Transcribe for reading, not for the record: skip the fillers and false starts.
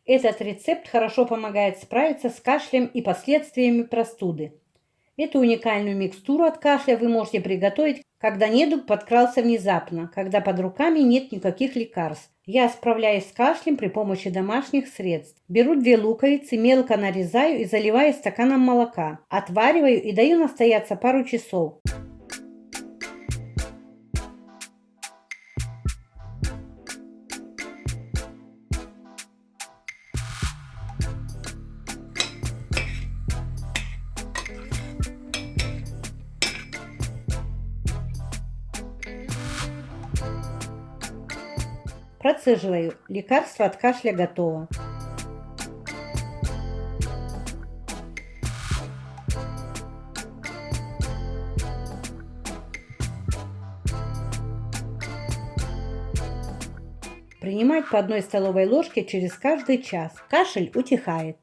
Этот рецепт хорошо помогает справиться с кашлем и последствиями простуды. Эту уникальную микстуру от кашля вы можете приготовить, когда недуг подкрался внезапно, когда под руками нет никаких лекарств. Я справляюсь с кашлем при помощи домашних средств. Беру 2 луковицы, мелко нарезаю и заливаю стаканом молока. Отвариваю и даю настояться пару часов. Процеживаю. Лекарство от кашля готово. Принимать по 1 столовой ложке через каждый час. Кашель утихает.